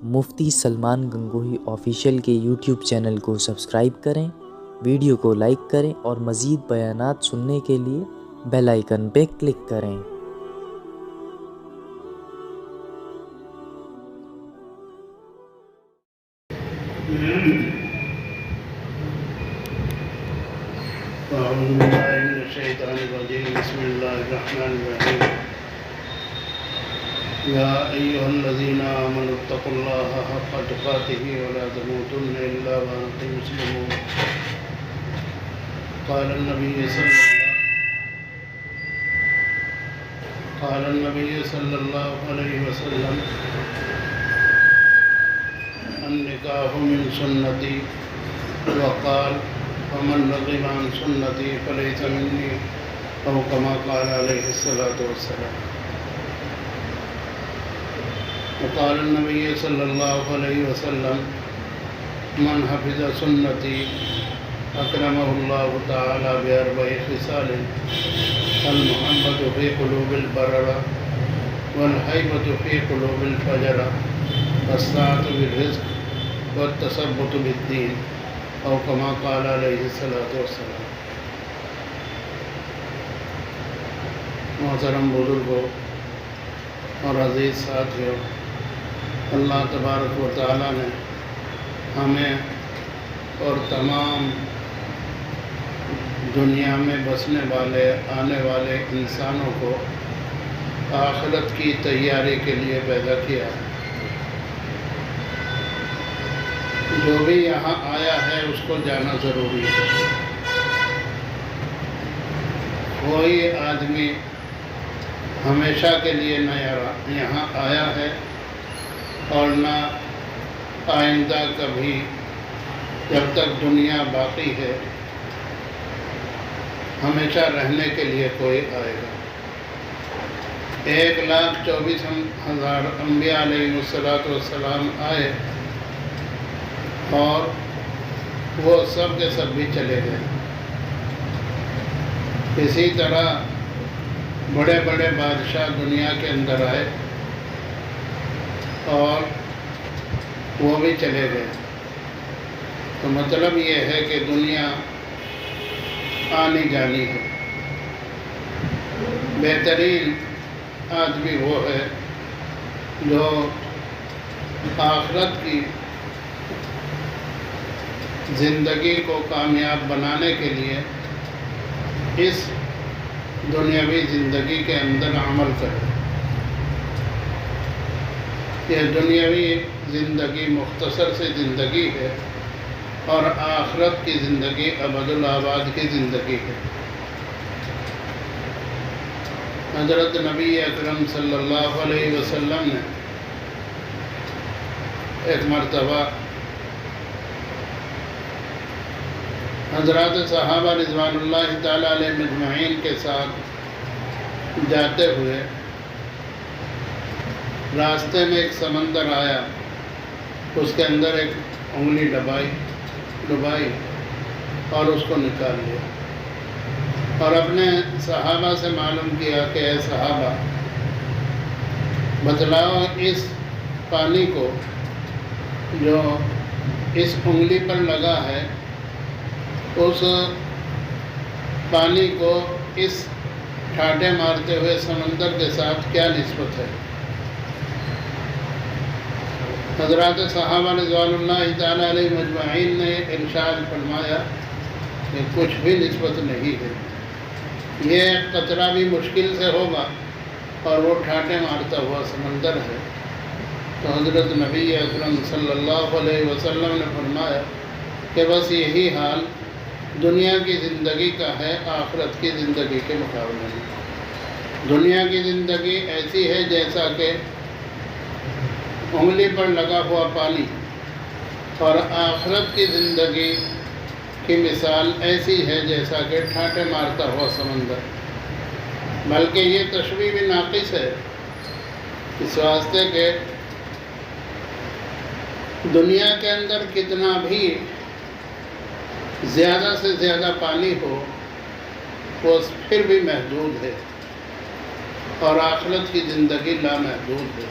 مفتی Salman Gangohi official کے YouTube channel کو subscribe کریں، ویڈیو کو لائک کریں اور مزید بیانات سننے کے لیے بیل آئیکن پہ کلک کریں۔ أعوذ بالله من الشيطان الرجيم بسم الله الرحمن الرحيم يا أيها الذين آمنوا اتقوا الله حق تقاته ولا تموتن إلا وأنتم مسلمون قال النبي صلى الله عليه وسلم النكاح من سنتي وقال ومن رغب عن سنتي فليس مني أو كما قال عليه الصلاة والسلام وقال النبي صلى الله عليه وسلم من حفظ سنتي أكرمه الله تعالى بأربع خصال المحبة في قلوب البررة والهيبة في قلوب الفجرة والسعة بالرزق والتثبت بالدين او کما قال علیہ الصلوۃ والسلام۔ محترم بزرگوں اور عزیز ساتھیوں، اللہ تبارک و تعالیٰ نے ہمیں اور تمام دنیا میں بسنے والے آنے والے انسانوں کو آخرت کی تیاری کے لیے پیدا کیا ہے۔ جو بھی یہاں آیا ہے اس کو جانا ضروری ہے۔ کوئی آدمی ہمیشہ کے لیے نہ یہاں آیا ہے اور نہ آئندہ کبھی، جب تک دنیا باقی ہے ہمیشہ رہنے کے لیے کوئی آئے گا۔ 1,24,000 انبیاء علیہ السلام آئے اور وہ سب کے سب بھی چلے گئے۔ اسی طرح بڑے بڑے بادشاہ دنیا کے اندر آئے اور وہ بھی چلے گئے۔ تو مطلب یہ ہے کہ دنیا آنی جانی ہے۔ بہترین آدمی وہ ہے جو آخرت کی زندگی کو کامیاب بنانے کے لیے اس دنیاوی زندگی کے اندر عمل کرے۔ یہ دنیاوی زندگی مختصر سی زندگی ہے اور آخرت کی زندگی ابدالآباد کی زندگی ہے۔ حضرت نبی اکرم صلی اللہ علیہ وسلم نے ایک مرتبہ حضرات صحابہ رضوان اللہ تعالیٰ علیہ مجمعین کے ساتھ جاتے ہوئے راستے میں ایک سمندر آیا، اس کے اندر ایک انگلی ڈبائی اور اس کو نکال لیا اور اپنے صحابہ سے معلوم کیا کہ اے صحابہ بتلاؤ اس پانی کو جو اس انگلی پر لگا ہے اس پانی کو اس ٹھاٹے مارتے ہوئے سمندر کے ساتھ کیا نسبت ہے؟ حضرات صحابہ رضوان اللہ تعالیٰ علیہ مجمعین نے ارشاد فرمایا کہ کچھ بھی نسبت نہیں ہے، یہ قطرہ بھی مشکل سے ہوگا اور وہ ٹھاٹے مارتا ہوا سمندر ہے۔ تو حضرت نبی اکرم صلی اللہ علیہ وسلم نے فرمایا کہ بس یہی حال دنیا کی زندگی کا ہے آخرت کی زندگی کے مقابلے میں۔ دنیا کی زندگی ایسی ہے جیسا کہ انگلی پر لگا ہوا پانی، اور آخرت کی زندگی کی مثال ایسی ہے جیسا کہ ٹھاٹے مارتا ہوا سمندر۔ بلکہ یہ تشبیہ بھی ناقص ہے، اس واسطے کہ دنیا کے اندر کتنا بھی زیادہ سے زیادہ پانی ہو وہ پھر بھی محدود ہے، اور آخرت کی زندگی لامحدود ہے۔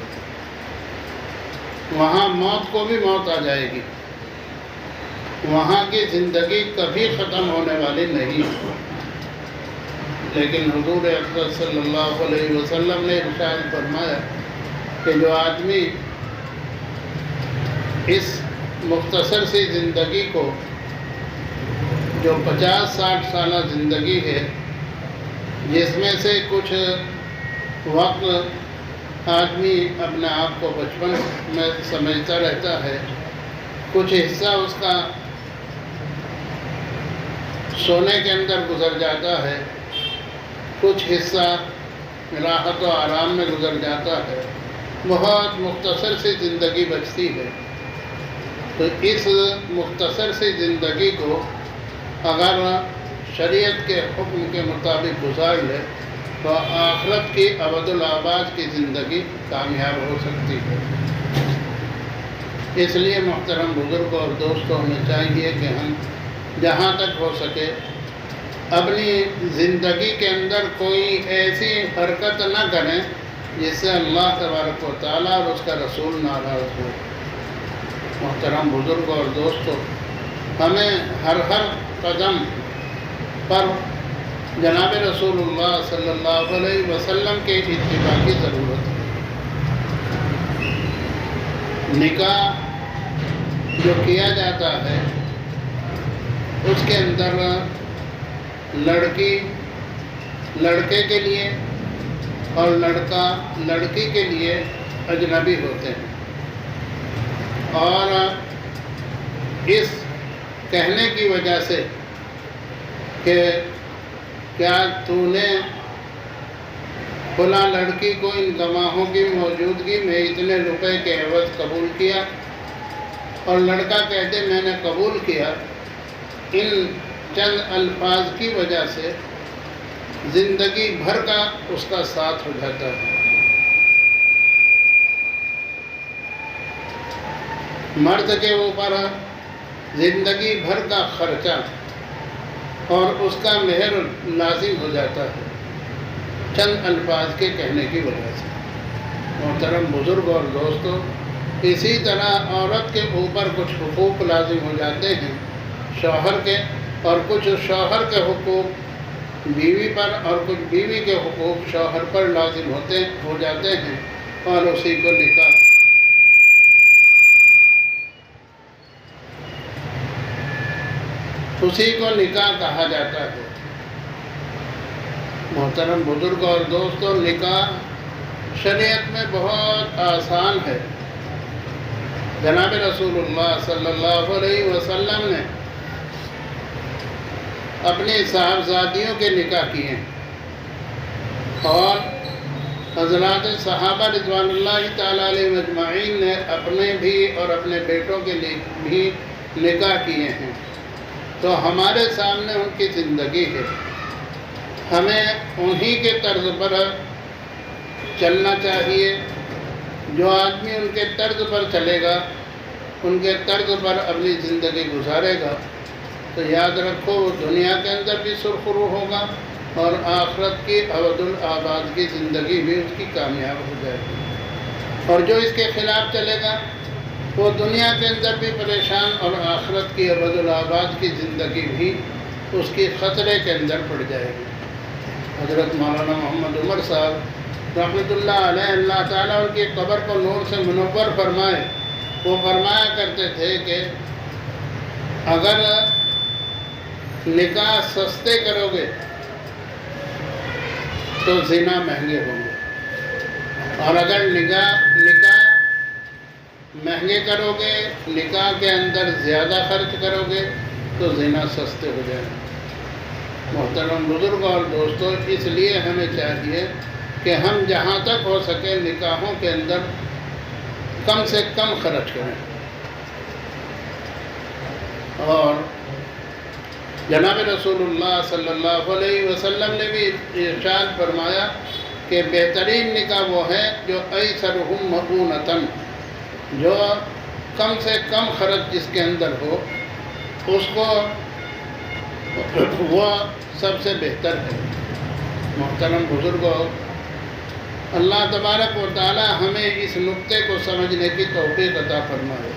وہاں موت کو بھی موت آ جائے گی، وہاں کی زندگی کبھی ختم ہونے والی نہیں۔ لیکن حضور اکرم صلی اللہ علیہ وسلم نے ارشاد فرمایا کہ جو آدمی اس مختصر سی زندگی کو، جو 50-60 سالہ زندگی ہے، جس میں سے کچھ وقت آدمی اپنے آپ کو بچپن میں سمجھتا رہتا ہے، کچھ حصہ اس کا سونے کے اندر گزر جاتا ہے، کچھ حصہ راحت و آرام میں گزر جاتا ہے، بہت مختصر سی زندگی بچتی ہے۔ تو اس مختصر سی زندگی کو اگر شریعت کے حکم کے مطابق گزار لے تو آخرت کی ابد الآباد کی زندگی کامیاب ہو سکتی ہے۔ اس لیے محترم بزرگوں اور دوستوں، ہمیں چاہیے کہ ہم جہاں تک ہو سکے اپنی زندگی کے اندر کوئی ایسی حرکت نہ کریں جس سے اللہ تبارک و تعالیٰ اور اس کا رسول ناراض ہو۔ محترم بزرگوں اور دوستوں، ہمیں ہر قدم پر جناب رسول اللہ صلی اللہ علیہ وسلم کے اتباع کی ضرورت ہے۔ نکاح جو کیا جاتا ہے اس کے اندر لڑکی لڑکے کے لیے اور لڑکا لڑکی کے لیے اجنبی ہوتے ہیں، اور اس کہنے کی وجہ سے کہ کیا تو نے فلاں لڑکی کو ان گواہوں کی موجودگی میں اتنے روپے کے عوض قبول کیا، اور لڑکا کہتے میں نے قبول کیا، ان چند الفاظ کی وجہ سے زندگی بھر کا اس کا ساتھ ہو جاتا ہے۔ مرد کے اوپر زندگی بھر کا خرچہ اور اس کا مہر لازم ہو جاتا ہے چند الفاظ کے کہنے کی وجہ سے۔ محترم بزرگ اور دوستو، اسی طرح عورت کے اوپر کچھ حقوق لازم ہو جاتے ہیں شوہر کے، اور کچھ شوہر کے حقوق بیوی پر اور کچھ بیوی کے حقوق شوہر پر لازم ہو جاتے ہیں، اور اسی کو نکاح کہا جاتا ہے۔ محترم بزرگ اور دوستوں، نکاح شریعت میں بہت آسان ہے۔ جناب رسول اللہ صلی اللہ علیہ وسلم نے اپنی صاحبزادیوں کے نکاح کیے، اور حضرات صحابہ رضوان اللہ تعالیٰ علیہ مجمعین نے اپنے بھی اور اپنے بیٹوں کے لیے بھی نکاح کیے ہیں۔ تو ہمارے سامنے ان کی زندگی ہے، ہمیں انہی کے طرز پر چلنا چاہیے۔ جو آدمی ان کے طرز پر چلے گا، ان کے طرز پر اپنی زندگی گزارے گا، تو یاد رکھو وہ دنیا کے اندر بھی سرخرو ہوگا، اور آخرت کی ابد الآباد کی زندگی بھی اس کی کامیاب ہو جائے گی۔ اور جو اس کے خلاف چلے گا وہ دنیا کے اندر بھی پریشان، اور آخرت کی ابد الآباد کی زندگی بھی اس کی خطرے کے اندر پڑ جائے گی۔ حضرت مولانا محمد عمر صاحب رحمۃ اللہ علیہ، اللہ تعالیٰ ان کی قبر کو نور سے منور فرمائے، وہ فرمایا کرتے تھے کہ اگر نکاح سستے کرو گے تو زنا مہنگے ہوں گے، اور اگر نکاح مہنگے کرو گے، نکاح کے اندر زیادہ خرچ کرو گے تو زنا سستے ہو جائیں گے۔ محترم بزرگ اور دوستو، اس لیے ہمیں چاہیے کہ ہم جہاں تک ہو سکے نکاحوں کے اندر کم سے کم خرچ کریں۔ اور جناب رسول اللہ صلی اللہ علیہ وسلم نے بھی ارشاد فرمایا کہ بہترین نکاح وہ ہے جو ایسرہم مؤونۃ، جو کم سے کم خرچ جس کے اندر ہو، اس کو وہ سب سے بہتر ہے۔ محترم بزرگوں، اللہ تبارک و تعالی ہمیں اس نقطے کو سمجھنے کی توفیق عطا فرمائے۔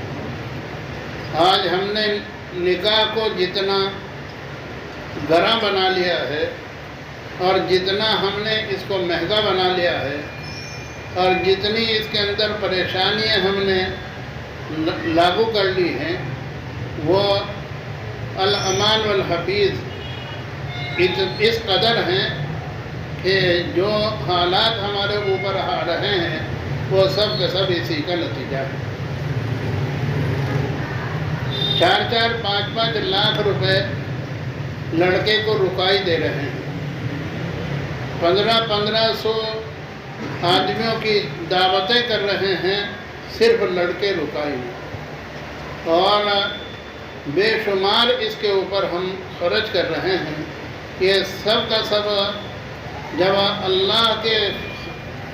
آج ہم نے نکاح کو جتنا گراں بنا لیا ہے اور جتنا ہم نے اس کو مہنگا بنا لیا ہے اور جتنی اس کے اندر پریشانیاں ہم نے لاگو کر لی ہیں، وہ الامان والحفیظ اس قدر ہیں کہ جو حالات ہمارے اوپر آ رہے ہیں وہ سب کے سب اسی کا نتیجہ ہے۔ 4-4 5-5 لاکھ روپے لڑکے کو رکائی دے رہے ہیں، 1500 آدمیوں کی دعوتیں کر رہے ہیں صرف لڑکے رکائی میں، اور بے شمار اس کے اوپر ہم خرچ کر رہے ہیں۔ یہ سب کا سب جب اللہ کے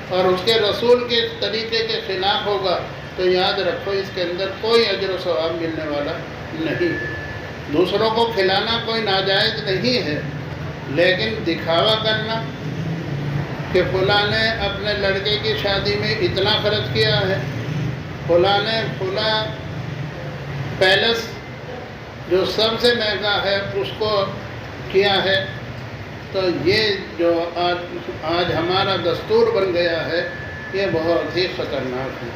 اور اس کے رسول کے طریقے کے خلاف ہوگا تو یاد رکھو اس کے اندر کوئی اجر و ثواب ملنے والا نہیں ہے۔ دوسروں کو کھلانا کوئی ناجائز نہیں ہے، لیکن دکھاوا کرنا کہ فلاں نے اپنے لڑکے کی شادی میں اتنا خرچ کیا ہے، فلاں نے فلاں پیلس جو سب سے مہنگا ہے اس کو کیا ہے، تو یہ جو آج ہمارا دستور بن گیا ہے یہ بہت ہی خطرناک ہے۔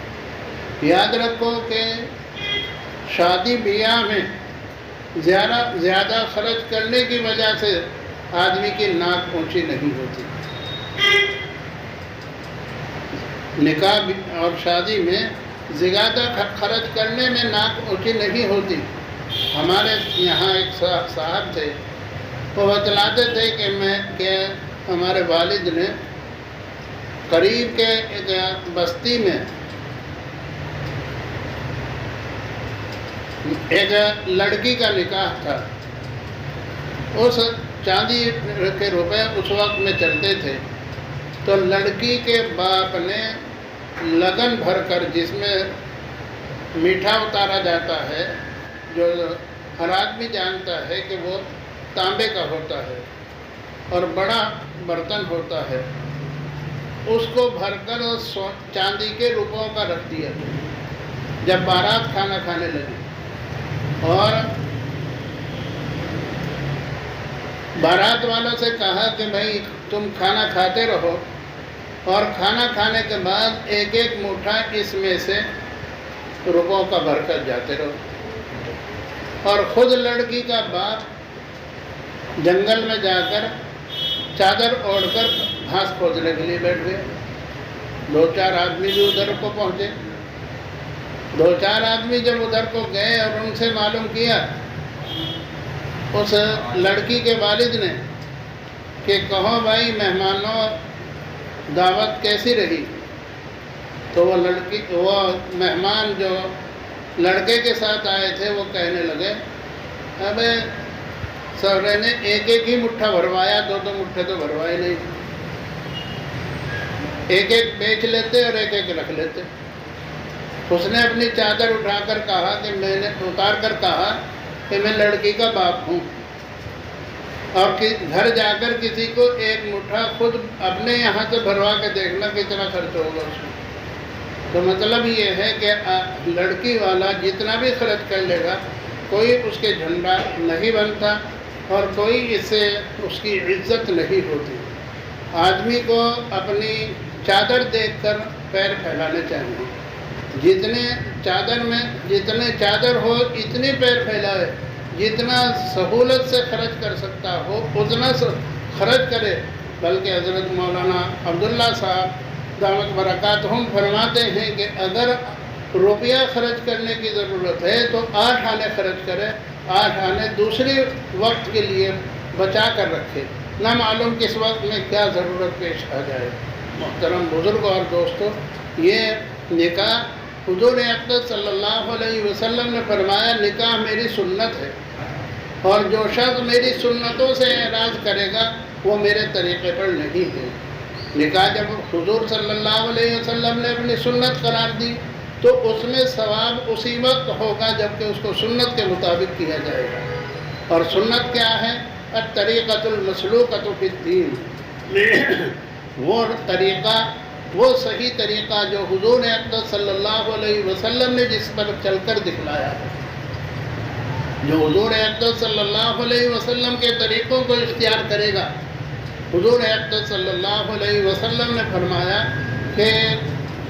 یاد رکھو کہ شادی بیاہ میں زیادہ خرچ کرنے کی وجہ سے آدمی کی ناک اونچی نہیں ہوتی۔ نکاح اور شادی میں زیادہ خرچ کرنے میں ناک اونچی نہیں ہوتی۔ ہمارے یہاں ایک صاحب تھے، وہ بتلاتے تھے کہ ہمارے والد نے قریب کے ایک بستی میں ایک لڑکی کا نکاح تھا۔ اس چاندی کے روپے اس وقت میں چلتے تھے، تو لڑکی کے باپ نے لگن بھر کر، جس میں میٹھا اتارا جاتا ہے، جو ہر آدمی جانتا ہے کہ وہ تانبے کا ہوتا ہے اور بڑا برتن ہوتا ہے، اس کو بھر کر چاندی کے روپوں کا رکھ دیا جب بارات کھانا کھانے لگی، اور بارات والوں سے کہا کہ بھائی تم کھانا کھاتے رہو، اور کھانا کھانے کے بعد ایک ایک مٹھا اس میں سے روپوں کا بھر کر جاتے رہو۔ اور خود لڑکی کا باپ جنگل میں جا کر چادر اوڑھ کر گھاس کھودنے کے لیے بیٹھ گئے۔ 2-4 آدمی بھی ادھر کو پہنچے۔ 2-4 آدمی جب ادھر کو گئے اور ان سے معلوم کیا اس لڑکی کے والد نے کہ کہو بھائی مہمانوں دعوت کیسی رہی، تو وہ مہمان جو لڑکے کے ساتھ آئے تھے وہ کہنے لگے ابے سورے نے ایک ایک ہی مٹھا بھروایا، 2 مٹھے تو بھروائے نہیں، ایک ایک بیچ لیتے اور ایک ایک رکھ لیتے۔ اس نے اپنی چادر اٹھا کر کہا کہ میں نے اتار کر کہا کہ میں لڑکی کا باپ ہوں، اور گھر جا کر کسی کو ایک مٹھا خود اپنے یہاں سے بھروا کے دیکھنا کتنا خرچ ہوگا اس میں۔ تو مطلب یہ ہے کہ لڑکی والا جتنا بھی خرچ کر لے گا کوئی اس کے جھنڈا نہیں بنتا اور کوئی اس سے اس کی عزت نہیں ہوتی۔ آدمی کو اپنی چادر دیکھ کر پیر پھیلانے چاہیے، جتنے چادر ہو اتنی پیر پھیلائے، جتنا سہولت سے خرچ کر سکتا ہو اتنا خرچ کرے۔ بلکہ حضرت مولانا عبداللہ صاحب دامت برکاتہم فرماتے ہیں کہ اگر روپیہ خرچ کرنے کی ضرورت ہے تو 8 آنے خرچ کرے، 8 آنے دوسری وقت کے لیے بچا کر رکھے، نہ معلوم کس وقت میں کیا ضرورت پیش آ جائے۔ محترم بزرگ اور دوستو، یہ نکاح حضور اقدس صلی اللہ علیہ وسلم نے فرمایا نکاح میری سنت ہے، اور جو شخص میری سنتوں سے اعراض کرے گا وہ میرے طریقے پر نہیں ہے۔ نکاح جب حضور صلی اللہ علیہ وسلم نے اپنی سنت قرار دی تو اس میں ثواب اسی وقت ہوگا جب کہ اس کو سنت کے مطابق کیا جائے گا۔ اور سنت کیا ہے؟ الطریقۃ المسلوقۃ فی الدین، وہ طریقہ وہ صحیح طریقہ جو حضور اقدس صلی اللہ علیہ وسلم نے جس پر چل کر دکھلایا ہے، جو حضور اقدس صلی اللہ علیہ وسلم کے طریقوں کو اختیار کرے گا. حضور اقدس صلی اللہ علیہ وسلم نے فرمایا کہ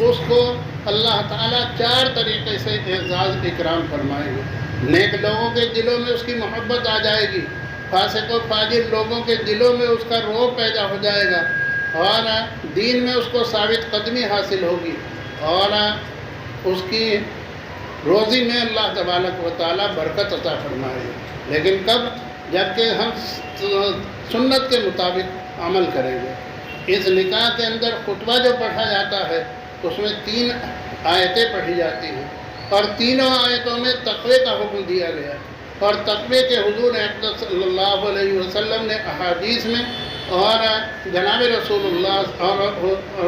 اس کو اللہ تعالیٰ 4 طریقے سے اعزاز اکرام فرمائے گا. نیک لوگوں کے دلوں میں اس کی محبت آ جائے گی، فاسق و فاجر لوگوں کے دلوں میں اس کا رعب پیدا ہو جائے گا، اور دین میں اس کو ثابت قدمی حاصل ہوگی، اور اس کی روزی میں اللہ تبارک و تعالیٰ برکت عطا فرمائے گا. لیکن کب؟ جب کہ ہم سنت کے مطابق عمل کریں گے. اس نکاح کے اندر خطبہ جو پڑھا جاتا ہے اس میں 3 آیتیں پڑھی جاتی ہیں، اور تینوں آیتوں میں تقوی کا حکم دیا گیا، اور تقوی کے حضور اقدس صلی اللہ علیہ وسلم نے احادیث میں، اور جناب رسول اللہ اور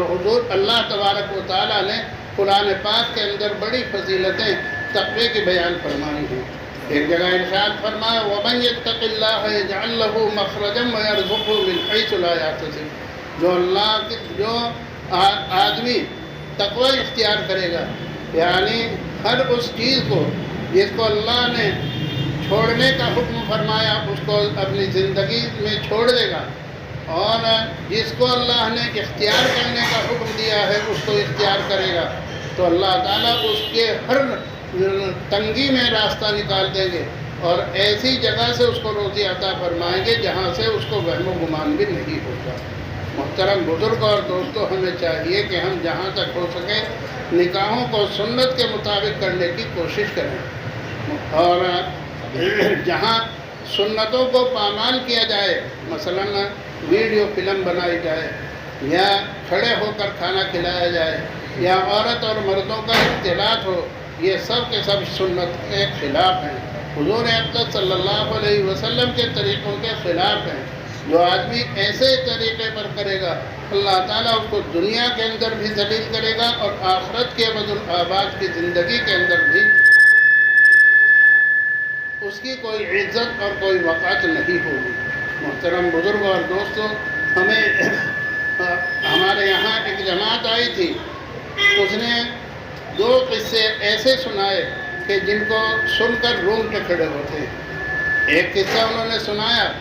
حضور اللہ تبارک و تعالیٰ نے قرآن پاک کے اندر بڑی فضیلتیں تقوی کی بیان فرمائی ہیں. ایک جگہ ارشاد فرمایا وَمَن يَتَّقِ اللَّهَ يَجْعَل لَّهُ مَخْرَجًا وَيَرْزُقْهُ مِنْ حَيْثُ لَا يَحْتَسِبُ. جو آدمی تقوی اختیار کرے گا، یعنی ہر اس چیز کو جس کو اللہ نے چھوڑنے کا حکم فرمایا اس کو اپنی زندگی میں چھوڑ دے گا، اور جس کو اللہ نے اختیار کرنے کا حکم دیا ہے اس کو اختیار کرے گا، تو اللہ تعالیٰ اس کے ہر تنگی میں راستہ نکال دیں گے، اور ایسی جگہ سے اس کو روزی عطا فرمائیں گے جہاں سے اس کو وہم و گمان بھی نہیں ہوگا. محترم بزرگ اور دوستو، ہمیں چاہیے کہ ہم جہاں تک ہو سکے نکاحوں کو سنت کے مطابق کرنے کی کوشش کریں، اور جہاں سنتوں کو پامال کیا جائے، مثلا ویڈیو فلم بنائی جائے، یا کھڑے ہو کر کھانا کھلایا جائے، یا عورت اور مردوں کا اختلاط ہو، یہ سب کے سب سنت کے خلاف ہیں، حضور اقدس صلی اللہ علیہ وسلم کے طریقوں کے خلاف ہیں. جو آدمی ایسے طریقے پر کرے گا اللہ تعالیٰ اس کو دنیا کے اندر بھی ذلیل کرے گا، اور آخرت کے ابد الآباد کی زندگی کے اندر بھی اس کی کوئی عزت اور کوئی وقعت نہیں ہوگی. محترم بزرگ اور دوستو، ہمارے یہاں ایک جماعت آئی تھی، اس نے 2 قصے ایسے سنائے کہ جن کو سن کر رونگٹے کھڑے ہوتے ہیں. ایک قصہ انہوں نے سنایا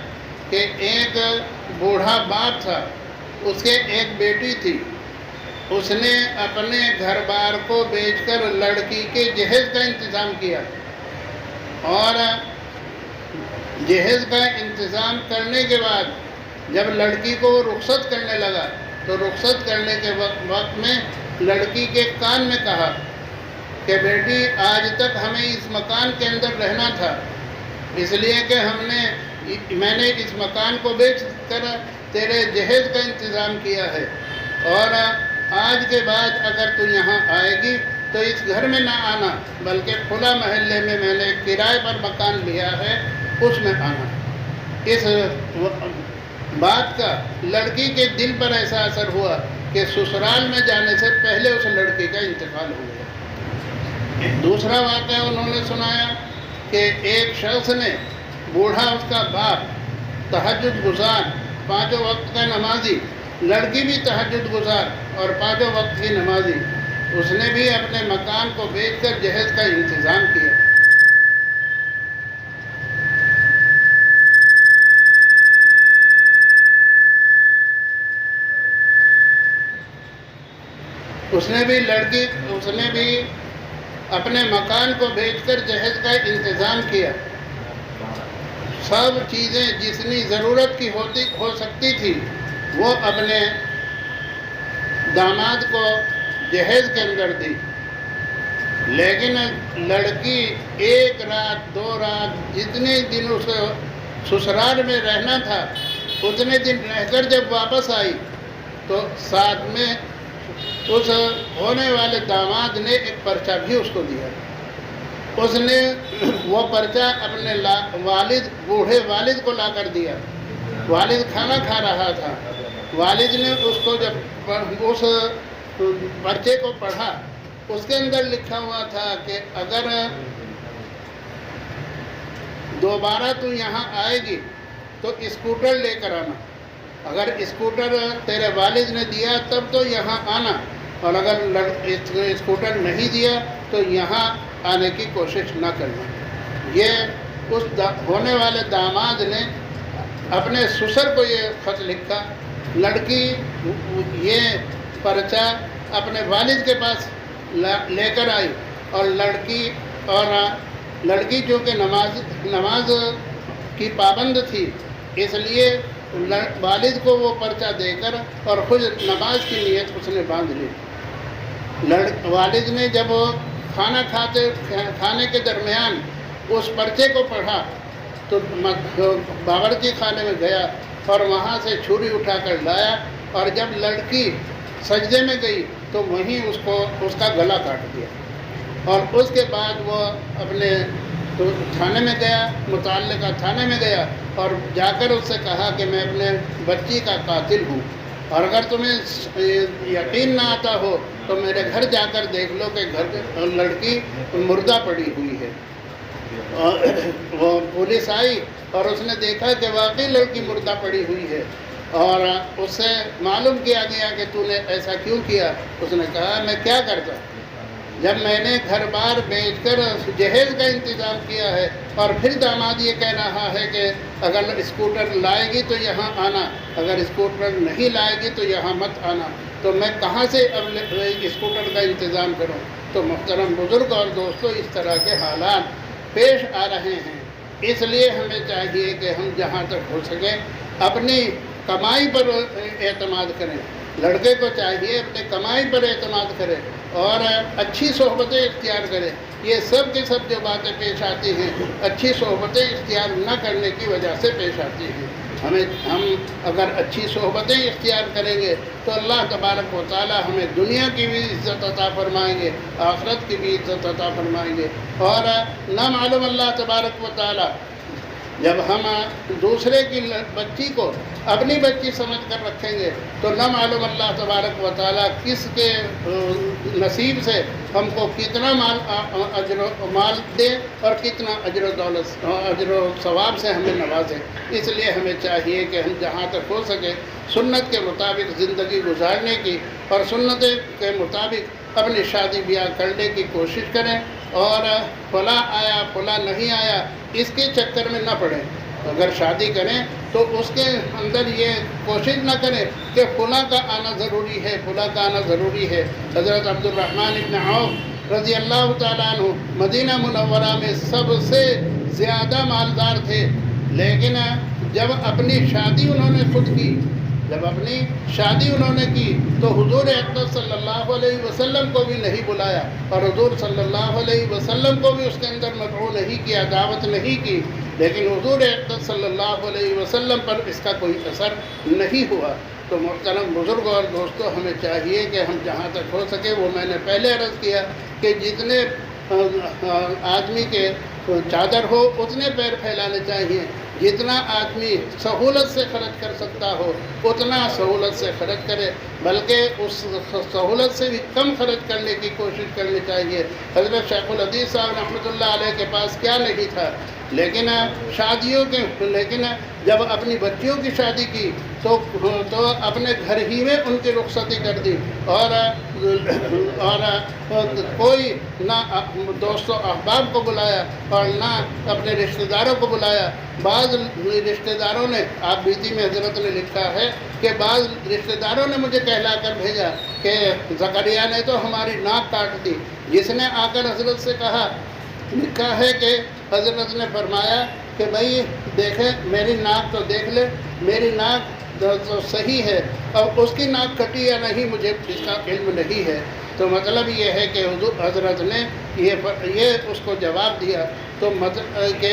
کہ ایک بوڑھا باپ تھا، اس کے ایک بیٹی تھی، اس نے اپنے گھر بار کو بیچ کر لڑکی کے جہیز کا انتظام کیا، اور جہیز کا انتظام کرنے کے بعد جب لڑکی کو رخصت کرنے لگا تو رخصت کرنے کے وقت میں لڑکی کے کان میں کہا کہ بیٹی آج تک ہمیں اس مکان کے اندر رہنا تھا، اس لیے کہ میں نے اس مکان کو بیچ کر تیرے جہیز کا انتظام کیا ہے، اور آج کے بعد اگر تو یہاں آئے گی تو اس گھر میں نہ آنا، بلکہ کھلا محلے میں نے کرائے پر مکان لیا ہے اس میں آنا. اس بات کا لڑکی کے دل پر ایسا اثر ہوا کہ سسرال میں جانے سے پہلے اس لڑکی کا انتقال ہو گیا. دوسرا واقعہ انہوں نے سنایا کہ ایک شخص نے، بوڑھا اس کا باپ، تہجد گزار، 5 وقت کا نمازی، لڑکی بھی تہجد گزار اور 5 وقت کی نمازی، اس نے بھی اپنے مکان کو بیچ کر جہیز کا انتظام کیا. اس نے بھی اپنے مکان کو بیچ کر جہیز کا انتظام کیا. سب چیزیں جتنی ضرورت کی ہو سکتی تھی وہ اپنے داماد کو جہیز کے اندر دی، لیکن لڑکی 1 رات 2 رات جتنے دن اسے سسرال میں رہنا تھا اتنے دن رہ کر جب واپس آئی تو ساتھ میں اس ہونے والے داماد نے ایک پرچہ بھی اس کو دیا. اس نے وہ پرچہ اپنے بوڑھے والد کو لا کر دیا. والد کھانا کھا رہا تھا، والد نے اس کو جب اس پرچے کو پڑھا، اس کے اندر لکھا ہوا تھا کہ اگر دوبارہ تو یہاں آئے گی تو اسکوٹر لے کر آنا، اگر اسکوٹر تیرے والد نے دیا تب تو یہاں آنا، اور اگر اسکوٹر نہیں دیا تو یہاں آنے کی کوشش نہ کرنا۔ یہ اس ہونے والے داماد نے اپنے سسر کو یہ خط لکھا۔ لڑکی یہ پرچہ اپنے والد کے پاس لے کر آئی، اور لڑکی جو کہ نماز کی پابند تھی، اس لیے والد کو وہ پرچہ دے کر اور خود نماز کی نیت اس نے باندھ لی۔ والد نے جب کھانے کے درمیان اس پرچے کو پڑھا تو باورچی خانے میں گیا اور وہاں سے چھری اٹھا کر لایا، اور جب لڑکی سجدے میں گئی تو وہیں اس کا گلا کاٹ دیا، اور اس کے بعد وہ اپنے تھانے میں گیا، متعلقہ تھانے میں گیا اور جا کر اس سے کہا کہ میں اپنے بچی کا قاتل ہوں، اور اگر تمہیں یقین نہ آتا ہو تو میرے گھر جا کر دیکھ لو کہ گھر لڑکی مردہ پڑی ہوئی ہے۔ وہ پولیس آئی اور اس نے دیکھا کہ واقعی لڑکی مردہ پڑی ہوئی ہے، اور اس سے معلوم کیا گیا کہ تو نے ایسا کیوں کیا۔ اس نے کہا میں کیا کرتا، جب میں نے گھر بار بیچ کر جہیز کا انتظام کیا ہے، اور پھر داماد یہ کہہ رہا ہے کہ اگر اسکوٹر لائے گی تو یہاں آنا، اگر اسکوٹر نہیں لائے گی تو یہاں مت آنا، تو میں کہاں سے اب اسکوٹر کا انتظام کروں۔ تو محترم بزرگ اور دوستو، اس طرح کے حالات پیش آ رہے ہیں، اس لیے ہمیں چاہیے کہ ہم جہاں تک ہو سکے اپنی کمائی پر اعتماد کریں۔ لڑکے کو چاہیے اپنے کمائی پر اعتماد کرے اور اچھی صحبتیں اختیار کرے۔ یہ سب کے سب جو باتیں پیش آتی ہیں اچھی صحبتیں اختیار نہ کرنے کی وجہ سے پیش آتی ہیں۔ ہم اگر اچھی صحبتیں اختیار کریں گے تو اللہ تبارک و تعالی ہمیں دنیا کی بھی عزت عطا فرمائیں گے، آخرت کی بھی عزت عطا فرمائیں گے۔ اور نہ معلوم اللہ تبارک و تعالی جب ہم دوسرے کی بچی کو اپنی بچی سمجھ کر رکھیں گے تو نہ معلوم اللہ تبارک و تعالیٰ کس کے نصیب سے ہم کو کتنا مال دے اور کتنا اجر و ثواب سے ہمیں نوازے۔ اس لیے ہمیں چاہیے کہ ہم جہاں تک ہو سکے سنت کے مطابق زندگی گزارنے کی اور سنت کے مطابق اپنی شادی بیاہ کرنے کی کوشش کریں، اور فلاں آیا فلاں نہیں آیا اس کے چکر میں نہ پڑیں۔ اگر شادی کریں تو اس کے اندر یہ کوشش نہ کریں کہ فلاں کا آنا ضروری ہے، فلاں کا آنا ضروری ہے۔ حضرت عبد الرحمن ابن عوف رضی اللہ تعالیٰ عنہ مدینہ منورہ میں سب سے زیادہ مالدار تھے، لیکن جب اپنی شادی انہوں نے خود کی، جب اپنی شادی انہوں نے کی تو حضور اقدس صلی اللہ علیہ وسلم کو بھی نہیں بلایا، اور حضور صلی اللہ علیہ وسلم کو بھی اس کے اندر مدعو نہیں کیا، دعوت نہیں کی، لیکن حضور اقدس صلی اللہ علیہ وسلم پر اس کا کوئی اثر نہیں ہوا۔ تو محترم بزرگ اور دوستو، ہمیں چاہیے کہ ہم جہاں تک ہو سکے، وہ میں نے پہلے عرض کیا کہ جتنے آدمی کے چادر ہو اتنے پیر پھیلانے چاہیے، جتنا آدمی سہولت سے خرچ کر سکتا ہو اتنا سہولت سے خرچ کرے، بلکہ اس سہولت سے بھی کم خرچ کرنے کی کوشش کرنی چاہیے۔ حضرت شیخ الحدیث صاحب رحمۃ اللہ علیہ کے پاس کیا نہیں تھا، لیکن جب اپنی بچیوں کی شادی کی تو اپنے گھر ہی میں ان کی رخصتی کر دی، اور کوئی نہ دوست و احباب کو بلایا اور نہ اپنے رشتہ داروں کو بلایا۔ بعض رشتہ داروں نے، آپ بیتی میں حضرت نے لکھا ہے کہ بعض رشتہ داروں نے مجھے کہلا کر بھیجا کہ زکریا نے تو ہماری ناک کاٹ دی۔ جس نے آ کر حضرت سے کہا، لکھا ہے کہ حضرت نے فرمایا کہ بھائی دیکھیں میری ناک تو دیکھ لے، میری ناک تو صحیح ہے، اب اس کی ناک کٹی یا نہیں مجھے اس کا علم نہیں ہے۔ تو مطلب یہ ہے کہ حضرت نے یہ اس کو جواب دیا۔ تو کہ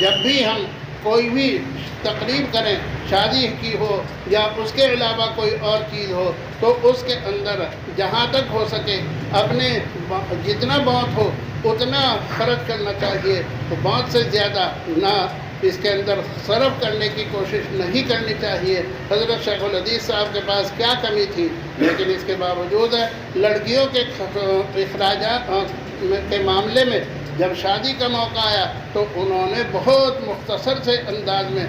جب بھی ہم کوئی بھی تقریب کریں، شادی کی ہو یا اس کے علاوہ کوئی اور چیز ہو، تو اس کے اندر جہاں تک ہو سکے اپنے جتنا بہت ہو اتنا خرچ کرنا چاہیے، تو بہت سے زیادہ نہ اس کے اندر صرف کرنے کی کوشش نہیں کرنی چاہیے۔ حضرت شیخ الحدیث صاحب کے پاس کیا کمی تھی، لیکن اس کے باوجود لڑکیوں کے اخراجات کے معاملے میں جب شادی کا موقع آیا تو انہوں نے بہت مختصر سے انداز میں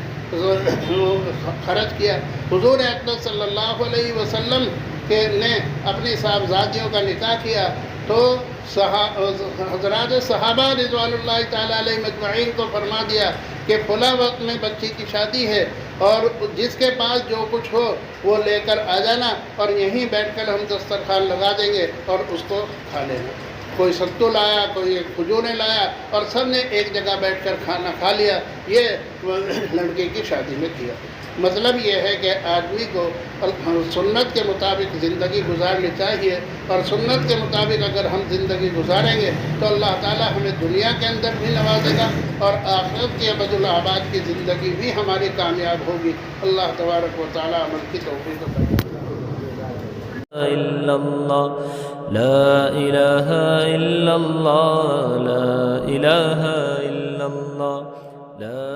خرچ کیا۔ حضور اکرم صلی اللہ علیہ وسلم نے اپنی صاحبزادیوں کا نکاح کیا تو حضرات صحابہ رضوان اللہ تعالیٰ علیہ مجمعین کو فرما دیا کہ فلاں وقت میں بچی کی شادی ہے اور جس کے پاس جو کچھ ہو وہ لے کر آ جانا اور یہیں بیٹھ کر ہم دسترخوان لگا دیں گے اور اس کو کھا لینا۔ کوئی ستو لایا، کوئی کھجوریں لایا اور سب نے ایک جگہ بیٹھ کر کھانا کھا لیا۔ یہ لڑکے کی شادی میں کیا۔ مطلب یہ ہے کہ آدمی کو سنت کے مطابق زندگی گزارنی چاہیے، اور سنت کے مطابق اگر ہم زندگی گزاریں گے تو اللہ تعالیٰ ہمیں دنیا کے اندر بھی نوازے گا اور آخرت کی ابد الآباد کی زندگی بھی ہماری کامیاب ہوگی۔ اللہ تبارک و تعالیٰ عمل کی توفیق عطا فرمائے۔ إلا الله لا إله إلا الله لا إله إلا الله لا